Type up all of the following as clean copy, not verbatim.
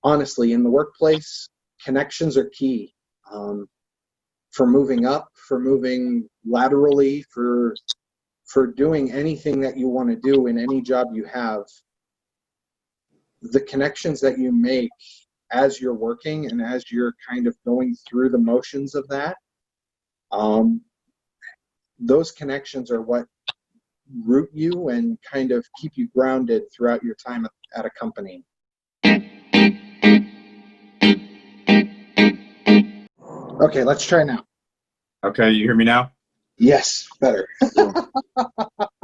honestly, in the workplace, connections are key, for moving up, for moving laterally, for doing anything that you want to do in any job you have. The connections that you make as you're working and as you're kind of going through the motions of that, those connections are what root you and kind of keep you grounded throughout your time at a company. Okay, let's try now. Okay, you hear me now? Yes, better.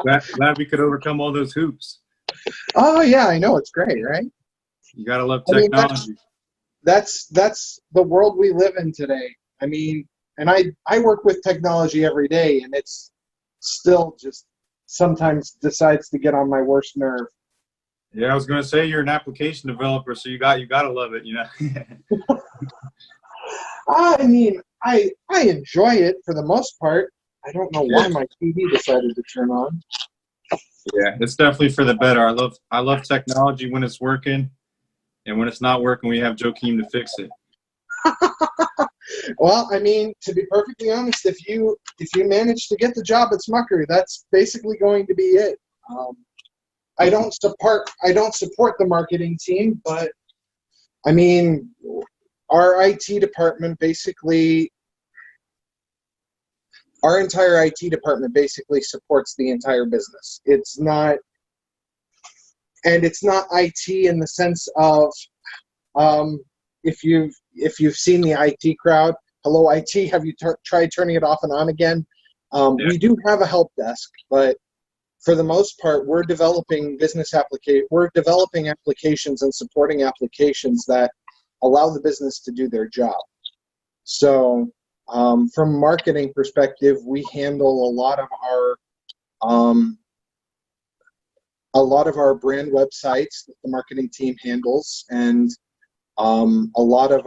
Glad we could overcome all those hoops. Oh yeah, I know, it's great, right? You gotta love technology. That's the world we live in today. I mean, and I work with technology every day, and it's still just sometimes decides to get on my worst nerve. Yeah, I was gonna say you're an application developer, so you gotta love it, you know. I mean, I enjoy it for the most part. I don't know why my TV decided to turn on. Yeah, it's definitely for the better. I love technology when it's working, and when it's not working, we have Joakim to fix it. Well, I mean, to be perfectly honest, if you manage to get the job at Smucker, that's basically going to be it. I don't support the marketing team, but I mean, our IT department basically, our entire IT department basically supports the entire business. It's not IT in the sense of, if you've seen the IT crowd, hello IT, have you tried turning it off and on again? Yeah. We do have a help desk, but for the most part, we're developing applications and supporting applications that allow the business to do their job. So from a marketing perspective, we handle a lot of our brand websites that the marketing team handles, and a lot of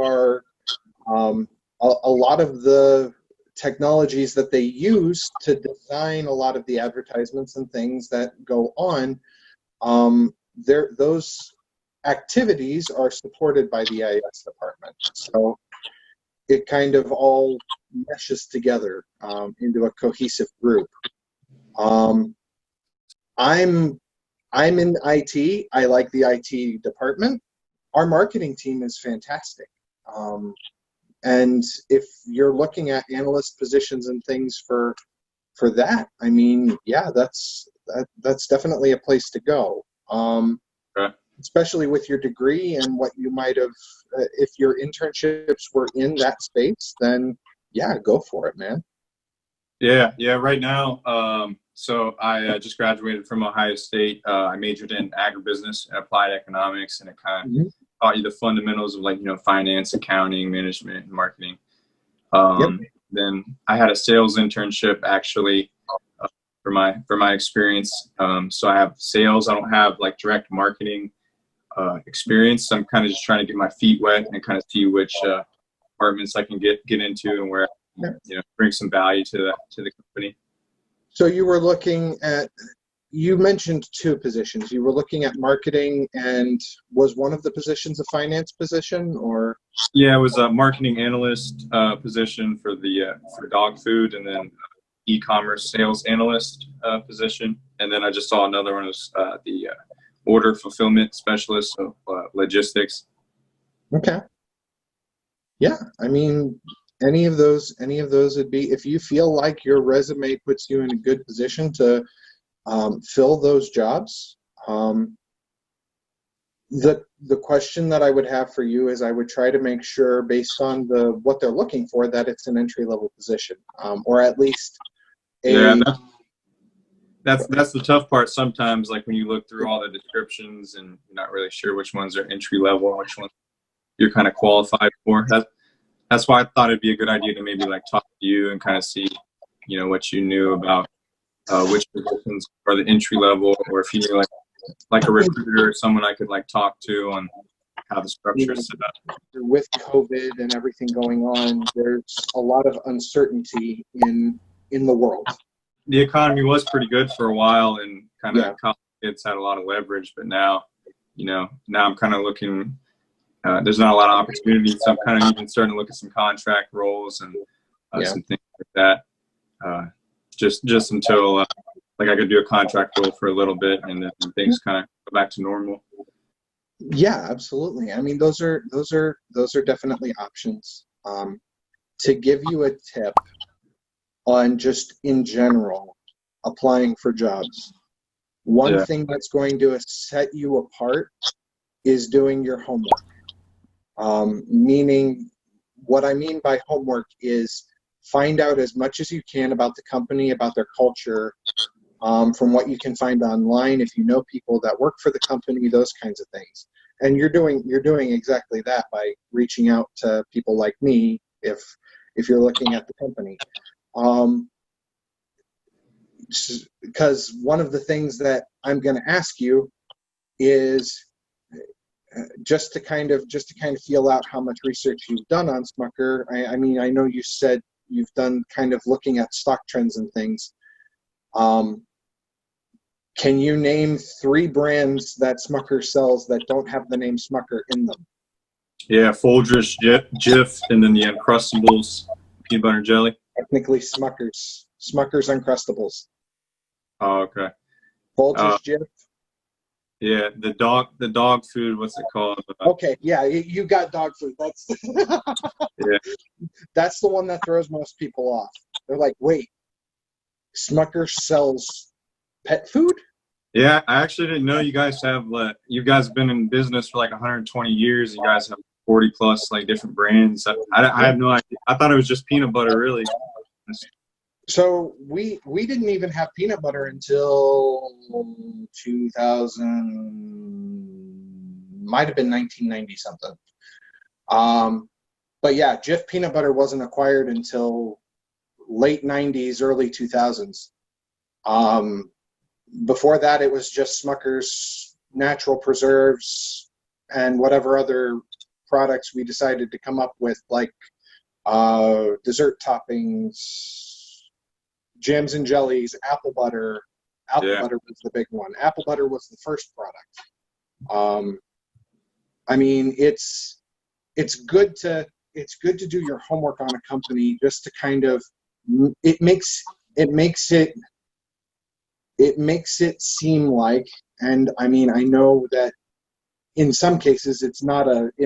the technologies that they use to design a lot of the advertisements and things that go on, those activities are supported by the IS department. So it kind of all meshes together into a cohesive group. I'm in IT. I like the IT department. Our marketing team is fantastic. And if you're looking at analyst positions and things for that, I mean, yeah, that's definitely a place to go. Right. Especially with your degree and what you might have, if your internships were in that space, then yeah, go for it, man. Yeah. Right now, so I just graduated from Ohio State. I majored in agribusiness and applied economics, and it kind of taught you the fundamentals of, like, you know, finance, accounting, management, and marketing. Then I had a sales internship actually for my experience. So I have sales. I don't have like direct marketing experience. So I'm kind of just trying to get my feet wet and kind of see which departments I can get into and where, you know, bring some value to the company. So you were looking at, you mentioned two positions. You were looking at marketing, and was one of the positions a finance position, or? Yeah, it was a marketing analyst position for dog food, and then e-commerce sales analyst position. And then I just saw another one was the order fulfillment specialist, so logistics. Okay. Yeah, I mean, any of those would be, if you feel like your resume puts you in a good position to fill those jobs. The question that I would have for you is, I would try to make sure, based on what they're looking for, that it's an entry-level position, or at least a. Yeah, that's the tough part sometimes. Like when you look through all the descriptions and you're not really sure which ones are entry level and which ones you're kind of qualified for. That's why I thought it'd be a good idea to maybe like talk to you and kind of see, you know, what you knew about which positions are the entry level, or if you knew like a recruiter or someone I could like talk to on how the structure is set up. With COVID and everything going on, there's a lot of uncertainty in the world. The economy was pretty good for a while, and kind of college kids had a lot of leverage, but now, you know, I'm kind of looking there's not a lot of opportunity. So I'm kind of even starting to look at some contract roles and some things like that. Just until like I could do a contract role for a little bit, and then things kind of go back to normal. Yeah, absolutely. I mean, those are definitely options. To give you a tip on just in general applying for jobs, one thing that's going to set you apart is doing your homework. Meaning, what I mean by homework is find out as much as you can about the company, about their culture, from what you can find online. If you know people that work for the company, those kinds of things. And you're doing exactly that by reaching out to people like me if you're looking at the company. Because one of the things that I'm going to ask you is just to kind of feel out how much research you've done on Smucker. I mean, I know you said you've done kind of looking at stock trends and things. Can you name 3 brands that Smucker sells that don't have the name Smucker in them? Yeah, Folgers, Jif, and then the Uncrustables peanut butter and jelly. Technically, Smuckers Uncrustables. Oh, okay. Folgers, Jif. Yeah, the dog food. What's it called? Okay, yeah, you got dog food. That's yeah. That's the one that throws most people off. They're like, wait, Smucker sells pet food? Yeah, I actually didn't know you guys have you guys been in business for like 120 years. You guys have 40 plus like different brands. I have no idea. I thought it was just peanut butter, really. So we didn't even have peanut butter until 2000, might have been 1990 something. But yeah, Jif peanut butter wasn't acquired until late 90s, early 2000s. Before that, it was just Smucker's natural preserves and whatever other products we decided to come up with, like dessert toppings, jams and jellies, apple butter. Apple butter was the big one. Apple butter was the first product. I mean, it's good to do your homework on a company just to kind of it makes it seem like, and I mean, I know that in some cases it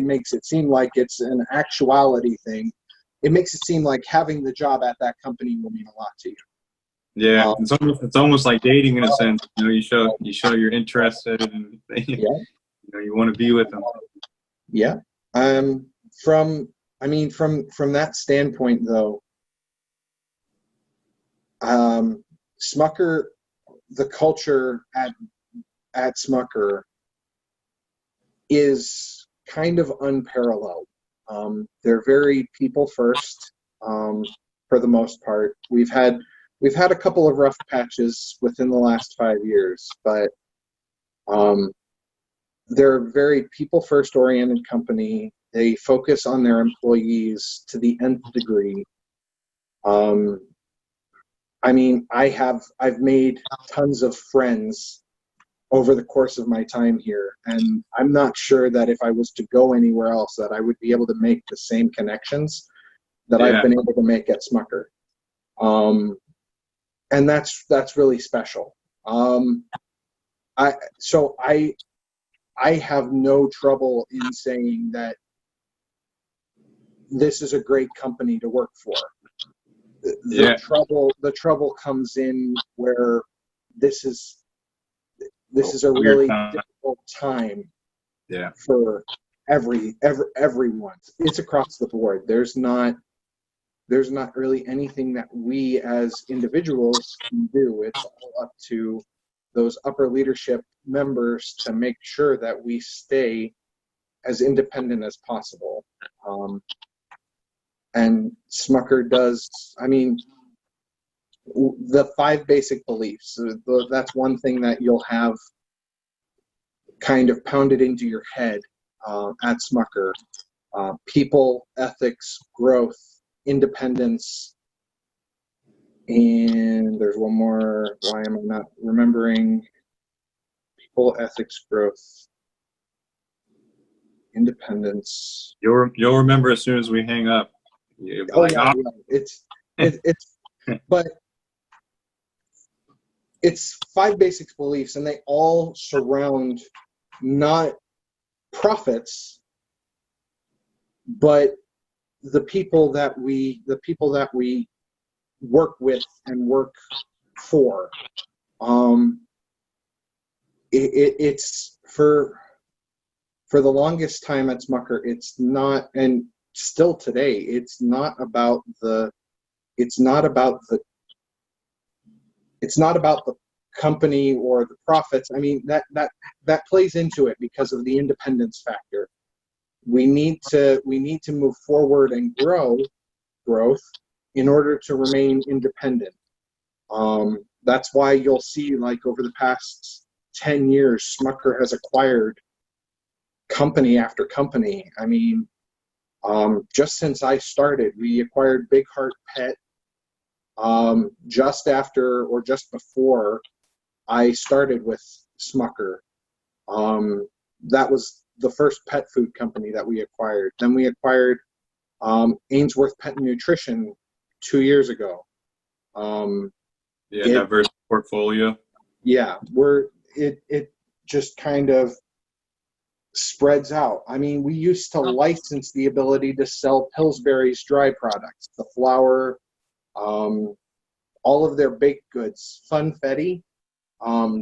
makes it seem like it's an actuality thing. It makes it seem like having the job at that company will mean a lot to you. Yeah, it's almost like dating in a sense. You know, you show you're interested and you know, you want to be with them. Yeah. From that standpoint though, Smucker, the culture at Smucker is kind of unparalleled. They're very people first, for the most part. We've had a couple of rough patches within the last 5 years, but they're a very people first oriented company. They focus on their employees to the nth degree. I mean, I've made tons of friends over the course of my time here, and I'm not sure that if I was to go anywhere else that I would be able to make the same connections that I've been able to make at Smucker. And that's really special. I have no trouble in saying that this is a great company to work for. The trouble comes in where this is a really difficult time for everyone. It's across the board. There's not really anything that we as individuals can do. It's all up to those upper leadership members to make sure that we stay as independent as possible. And Smucker does, I mean, the 5 basic beliefs, that's one thing that you'll have kind of pounded into your head at Smucker. People, ethics, growth, independence, and there's one more. Why am I not remembering? People, ethics, growth. Independence. You'll remember as soon as we hang up. You'll be like, Yeah. It's but it's 5 basic beliefs, and they all surround not profits, but the people that we work with and work for. It's for the longest time at Smucker, it's not, and still today, it's not about the company or the profits. I mean, that plays into it because of the independence factor. We need to move forward and growth in order to remain independent. That's why you'll see, like, over the past 10 years, Smucker has acquired company after company. I mean, just since I started, we acquired Big Heart Pet just after or just before I started with Smucker. That was the first pet food company that we acquired. Then we acquired Ainsworth Pet Nutrition 2 years ago. Diverse portfolio. Yeah, it just kind of spreads out. I mean, we used to license the ability to sell Pillsbury's dry products, the flour, all of their baked goods. Funfetti,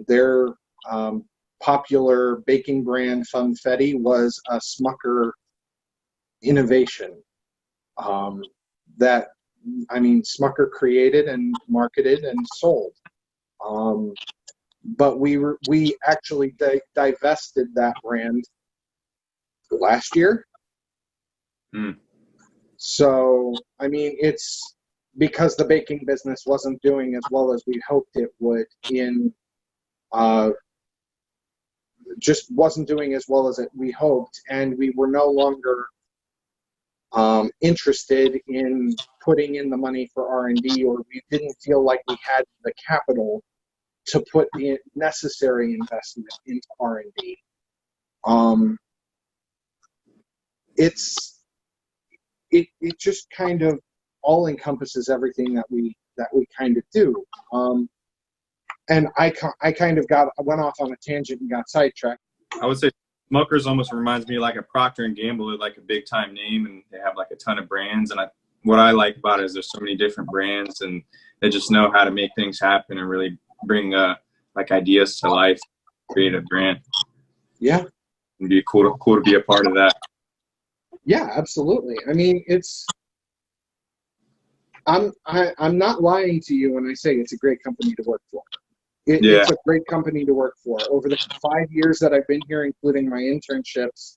their popular baking brand Funfetti was a Smucker innovation that, I mean, Smucker created and marketed and sold. But we actually divested that brand last year. So, I mean, it's because the baking business wasn't doing as well as we hoped it would just wasn't doing as well as we hoped, and we were no longer interested in putting in the money for R&D, or we didn't feel like we had the capital to put the necessary investment into R&D. It just kind of all encompasses everything that we kind of do. And I kind of went off on a tangent and got sidetracked. I would say Smuckers almost reminds me like a Procter and Gamble, like a big time name, and they have like a ton of brands. And what I like about it is there's so many different brands, and they just know how to make things happen and really bring like ideas to life, create a brand. Yeah, it'd be cool to be a part of that. Yeah, absolutely. I mean, I'm not lying to you when I say it's a great company to work for. It's a great company to work for. Over the 5 years that I've been here, including my internships,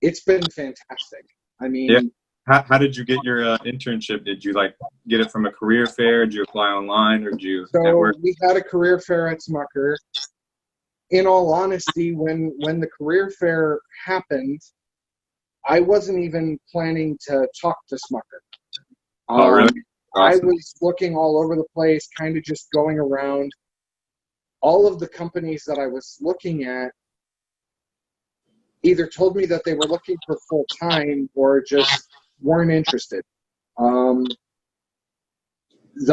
it's been fantastic. I mean, how did you get your internship? Did you like get it from a career fair? Did you apply online, or did you network? We had a career fair at Smucker. In all honesty, when the career fair happened, I wasn't even planning to talk to Smucker. Oh, really? Awesome. I was looking all over the place, kind of just going around. All of the companies that I was looking at either told me that they were looking for full-time or just weren't interested. The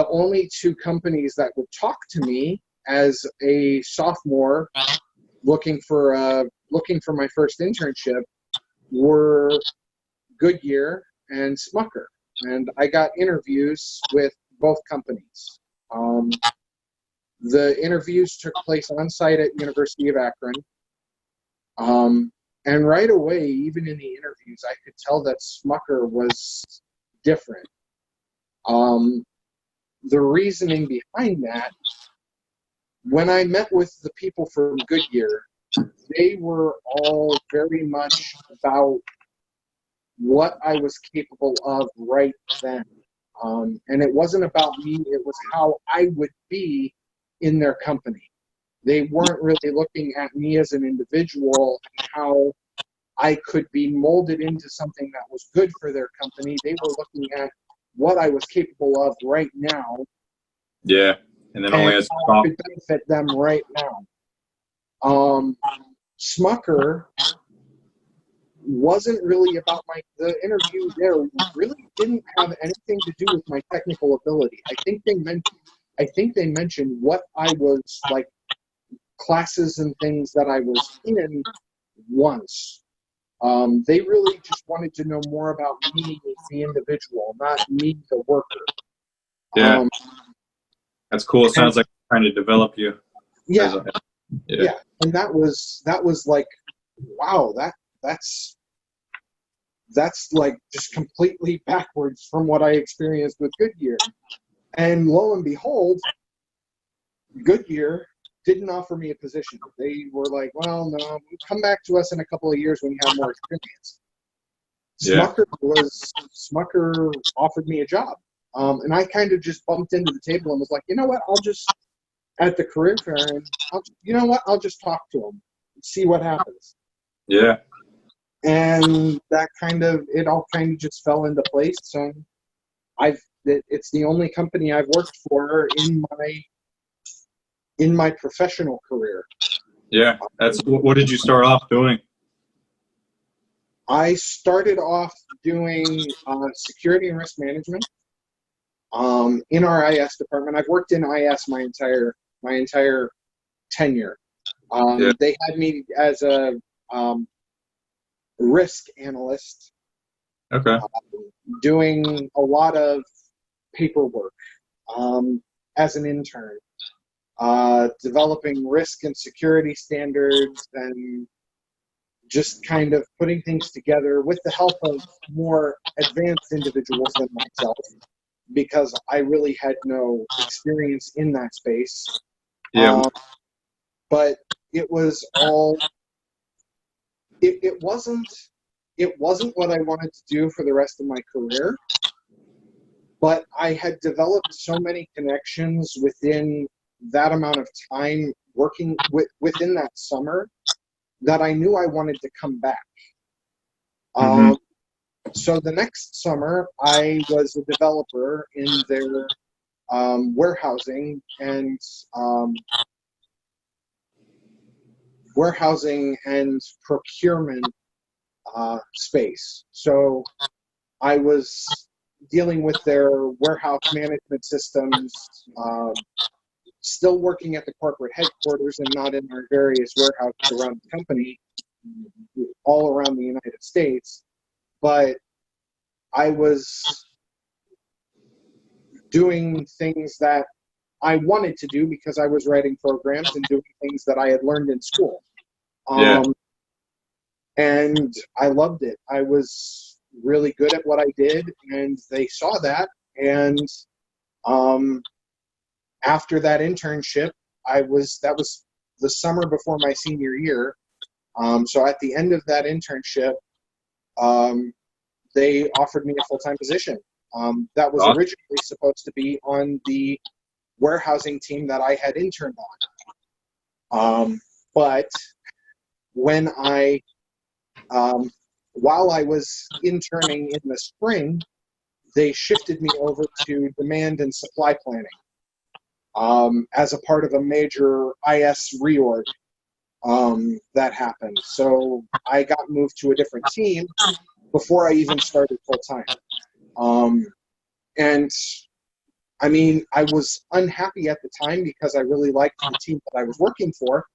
only 2 companies that would talk to me as a sophomore looking for my first internship were Goodyear and Smucker. And I got interviews with both companies. The interviews took place on site at University of Akron. And right away, even in the interviews, I could tell that Smucker was different. The reasoning behind that, when I met with the people from Goodyear, they were all very much about what I was capable of right then. And it wasn't about me, it was how I would be in their company. They weren't really looking at me as an individual and how I could be molded into something that was good for their company. They were looking at what I was capable of right now. Yeah, and then only as how it could benefit them right now. Smucker wasn't really about the interview there really didn't have anything to do with my technical ability. I think they mentioned what I was like, classes and things that I was in once. They really just wanted to know more about me, the individual, not me, the worker. Yeah. That's cool. It sounds like trying to develop you. Yeah. Yeah. And that was like, wow, that's like just completely backwards from what I experienced with Goodyear. And lo and behold, Goodyear didn't offer me a position. They were like, well, no, come back to us in a couple of years when you have more experience. Yeah. Smucker offered me a job. And I kind of just bumped into the table and was like, you know what, at the career fair, and I'll just talk to them, see what happens. Yeah. And it all kind of just fell into place. So it's the only company I've worked for in my professional career. Yeah. What did you start off doing? I started off doing security and risk management in our IS department. I've worked in IS my entire tenure. They had me as a risk analyst. Okay. Doing a lot of paperwork as an intern, developing risk and security standards, and just kind of putting things together with the help of more advanced individuals than myself, because I really had no experience in that space. Yeah. But it was all, it wasn't what I wanted to do for the rest of my career, but I had developed so many connections within that amount of time working within that summer that I knew I wanted to come back. So the next summer, I was a developer in their warehousing and procurement space. So I was dealing with their warehouse management systems, still working at the corporate headquarters and not in our various warehouses around the company, all around the United States. But I was doing things that I wanted to do because I was writing programs and doing things that I had learned in school. And I loved it. I was really good at what I did, and they saw that. And after that internship, that was the summer before my senior year. So at the end of that internship, they offered me a full-time position. That was originally supposed to be on the warehousing team that I had interned on. But when while I was interning in the spring, they shifted me over to demand and supply planning as a part of a major IS reorg that happened. So I got moved to a different team before I even started full-time. And I mean, I was unhappy at the time because I really liked the team that I was working for,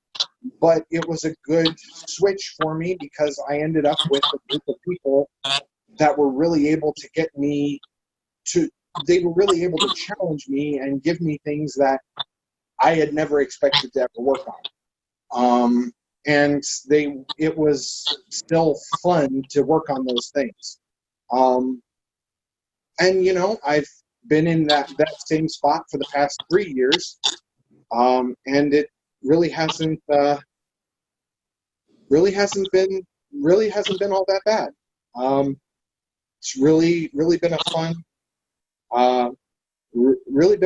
but it was a good switch for me because I ended up with a group of people that were really able to they were really able to challenge me and give me things that I had never expected to ever work on. And it was still fun to work on those things. And I've been in that same spot for the past 3 years, and it really hasn't been all that bad. It's really been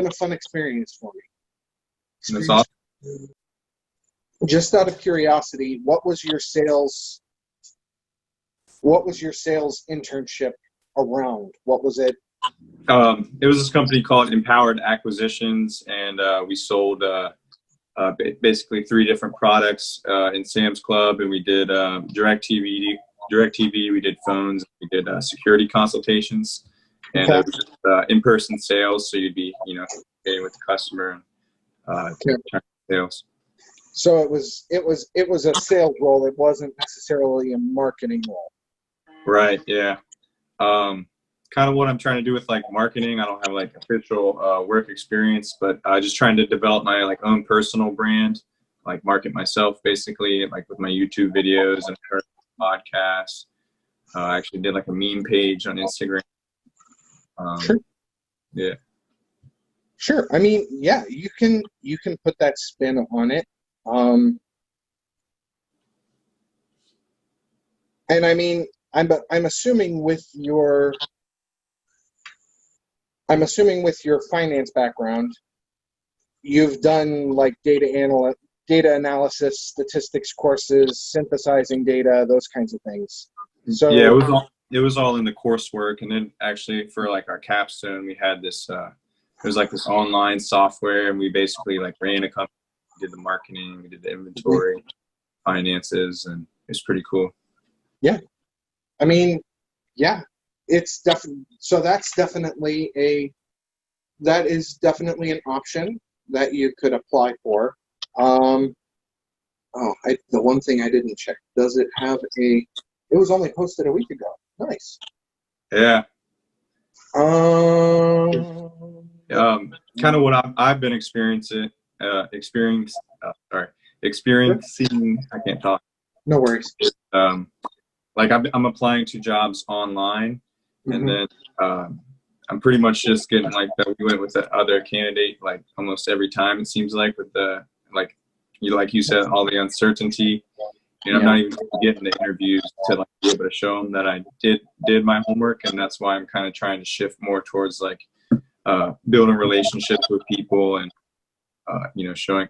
a fun experience for me. That's awesome. Just out of curiosity, what was your sales internship around? What was it? It was this company called Empowered Acquisitions, and we sold basically 3 different products in Sam's Club, and we did direct TV DirecTV, we did phones, we did security consultations, and Okay. it was just, in-person sales. So you'd be, getting with the customer and sales. So it was a sales role. It wasn't necessarily a marketing role. Right. Yeah. Kind of what I'm trying to do with like marketing. I don't have like official work experience, but just trying to develop my like own personal brand, like market myself basically, like with my YouTube videos and podcasts. I actually did like a meme page on Instagram. Sure. Yeah. Sure. I mean, yeah, you can put that spin on it. And I mean, I'm assuming with your finance background, you've done like data analysis, statistics courses, synthesizing data, those kinds of things. So yeah, it was all in the coursework, and then actually for like our capstone, we had this. It was like this online software, and we basically like ran a company, did the marketing, we did the inventory, finances, and it's pretty cool. Yeah, I mean, yeah, it's definitely so. That is definitely an option that you could apply for. The one thing I didn't check, does it have it was only posted a week ago. Nice. Yeah. Kind of what I've been experiencing. Experiencing. I can't talk. No worries. Like I'm applying to jobs online, and then I'm pretty much just getting like that. We went with the other candidate like almost every time. It seems like with the like you said, all the uncertainty. And I'm not even getting the interviews to like be able to show them that I did my homework, and that's why I'm kind of trying to shift more towards like building relationships with people and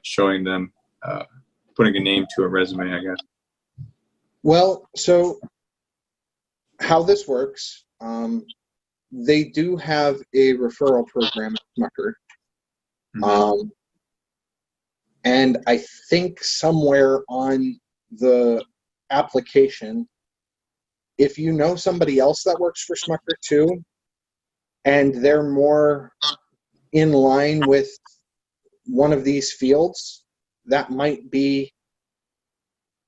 showing them, putting a name to a resume, I guess. Well, so how this works, they do have a referral program at Smucker. And I think somewhere on the application, if you know somebody else that works for Smucker too, and they're more in line with one of these fields, that might be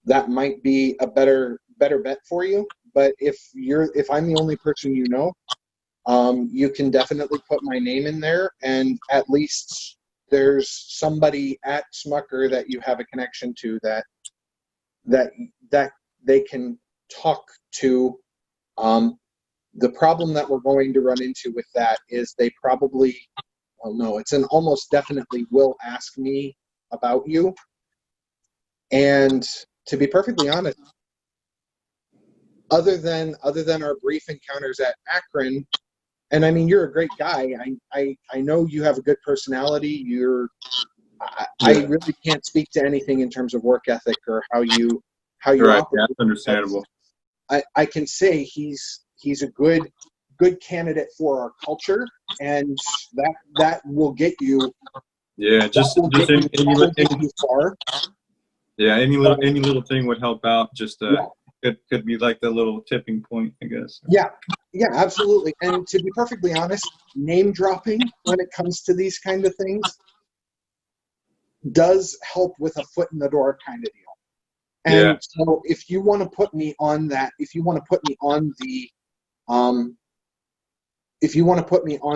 a better bet for you. But if I'm the only person you know, you can definitely put my name in there, and at least there's somebody at Smucker that you have a connection to that they can talk to. The problem that we're going to run into with that is they probably, it's an almost definitely will ask me about you. And to be perfectly honest, other than our brief encounters at Akron, and I mean, you're a great guy. I know you have a good personality. I really can't speak to anything in terms of work ethic or how you right. operate. Yeah, that's understandable. I can say he's a good candidate for our culture, and that will get you. Yeah, just any far. Yeah, any little thing would help out. Just could be like the little tipping point, I guess. Yeah, absolutely. And to be perfectly honest, name dropping when it comes to these kind of things does help with a foot in the door kind of deal. And so if you want to put me on that, if you want to put me on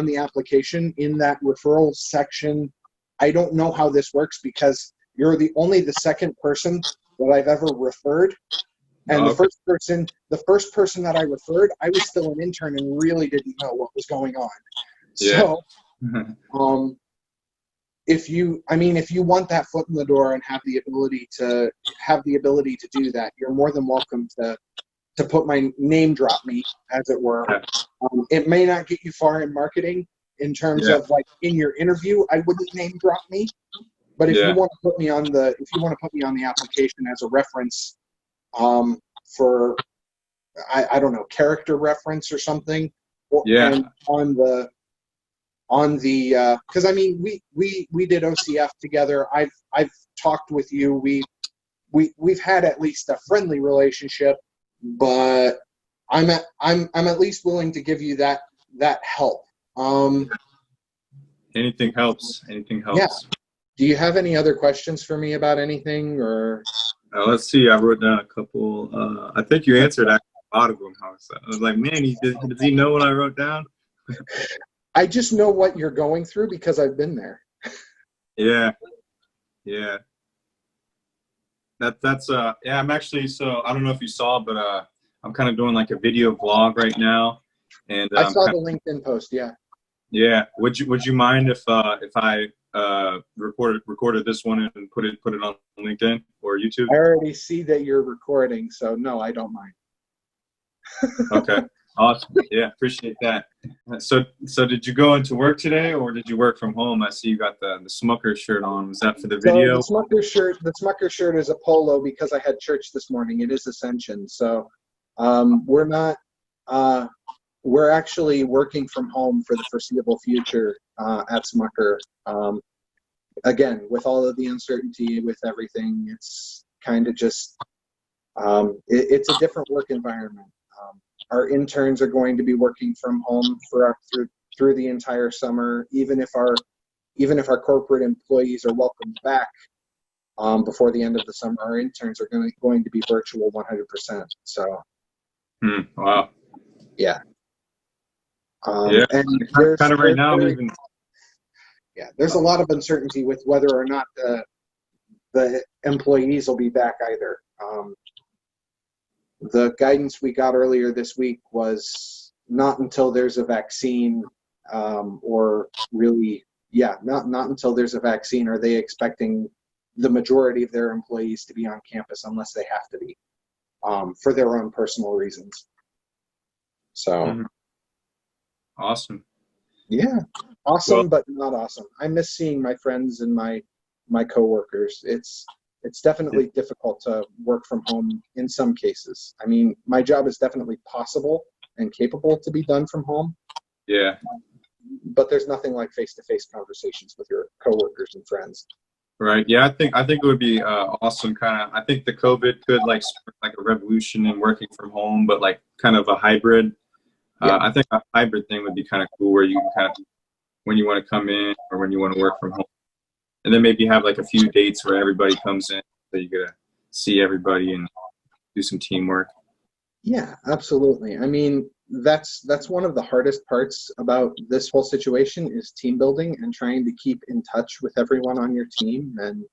the application in that referral section, I don't know how this works because you're the second person that I've ever referred. And the first person that I referred, I was still an intern and really didn't know what was going on. Yeah. So, if you want that foot in the door and have the ability to do that, you're more than welcome to put my name drop me, as it were. It may not get you far in marketing in terms of like in your interview, I wouldn't name drop me. But if you want to put me on the application as a reference, for I don't know, character reference or something, and on the because I mean we did OCF together. I've talked with you. We've had at least a friendly relationship, but I'm at least willing to give you that help. Anything helps. Anything Yeah. helps. Do you have any other questions for me about anything, or? Let's see. I wrote down a couple. I think you answered actually a lot of them. I was like, man, does he know what I wrote down? I just know what you're going through because I've been there. Yeah. Yeah. That's yeah, I'm actually, so I don't know if you saw, but I'm kind of doing like a video vlog right now, and I saw the LinkedIn post. Yeah. yeah. Would you mind if I recorded this one and put it on LinkedIn or YouTube? I already see that you're recording, so no, I don't mind. Okay. Awesome. Yeah, appreciate that. So did you go into work today, or did you work from home? I see you got the Smuckers shirt on. Was that for the video? So the Smuckers shirt is a polo because I had church this morning. It is Ascension, so we're not. We're actually working from home for the foreseeable future at Smucker. Again, with all of the uncertainty with everything, it's kind of just it's a different work environment. Our interns are going to be working from home through the entire summer, even if our corporate employees are welcomed back before the end of the summer. Our interns are going to be virtual 100%. So, wow. Yeah. Yeah. And Kind of right now, even. Yeah, there's a lot of uncertainty with whether or not the employees will be back either. The guidance we got earlier this week was not until there's a vaccine, or really, not until there's a vaccine are they expecting the majority of their employees to be on campus unless they have to be, for their own personal reasons. So, Awesome. Yeah, awesome, Well, but not awesome. I miss seeing my friends and my coworkers. It's definitely difficult to work from home in some cases. I mean, my job is definitely possible and capable to be done from home. Yeah. But there's nothing like face-to-face conversations with your coworkers and friends. Right. Yeah, I think it would be awesome. I think the COVID could like spark like a revolution in working from home, but like kind of a hybrid. I think a hybrid thing would be kind of cool, where you can kind of, when you want to come in or when you want to work from home, and then maybe have like a few dates where everybody comes in, so you get to see everybody and do some teamwork. Yeah, absolutely. I mean, that's one of the hardest parts about this whole situation is team building and trying to keep in touch with everyone on your team and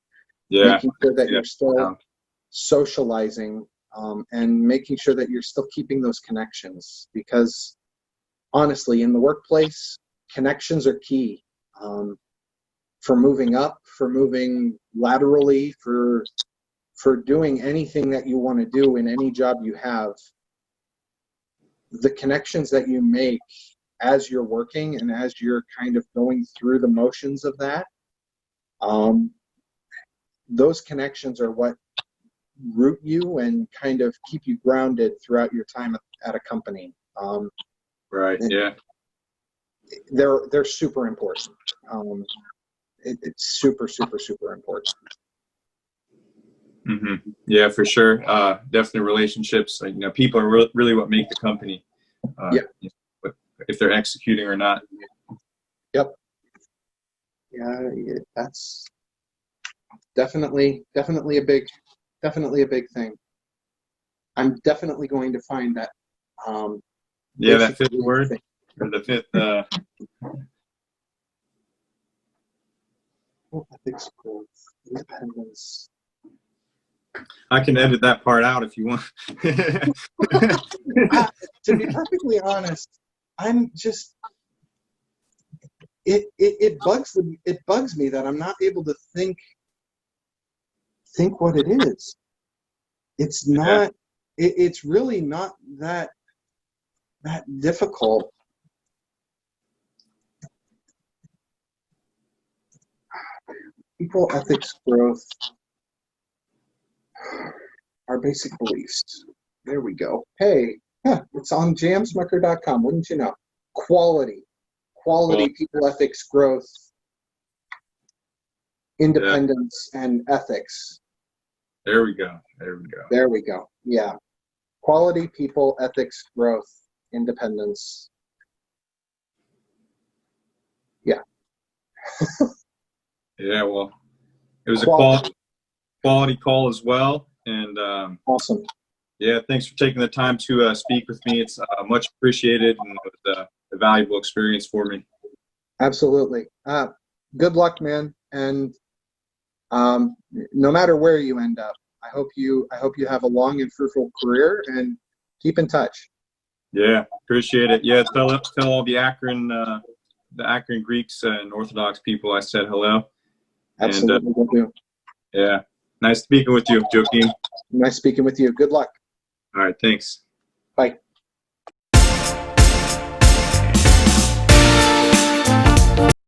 making sure that you're still socializing, and making sure that you're still keeping those connections, because honestly, in the workplace, connections are key, for moving up, for moving laterally, for doing anything that you want to do in any job you have. The connections that you make as you're working and as you're kind of going through the motions of that, those connections are what root you and kind of keep you grounded throughout your time at a company. Right. Yeah. They're super important. It's super, super, super important. Yeah, for sure. Definitely relationships. Like, people are really what make the company. If they're executing or not. Yep. Yeah, that's definitely a big thing. I'm definitely going to find that. That fifth word, or the fifth. Ethics, growth, independence. I can edit that part out if you want. To be perfectly honest, I'm just it bugs me that I'm not able to think what it is. It's not. It's really not that difficult. People, ethics, growth, our basic beliefs. There we go. Hey, it's on jamsmucker.com. Wouldn't you know? Quality, people, ethics, growth, independence, and ethics. There we go. There we go. Yeah. Quality, people, ethics, growth, independence. Yeah. Yeah, well, it was a Quality. quality call as well. And Awesome. yeah, thanks for taking the time to speak with me. It's much appreciated, and it was a valuable experience for me. Absolutely. Good luck, man. And no matter where you end up, I hope you have a long and fruitful career, and keep in touch. Yeah, appreciate it. Yeah, tell all the Akron Greeks and Orthodox people I said hello. Absolutely, will do. Yeah, nice speaking with you, Joaquin. Nice speaking with you. Good luck. All right, thanks. Bye.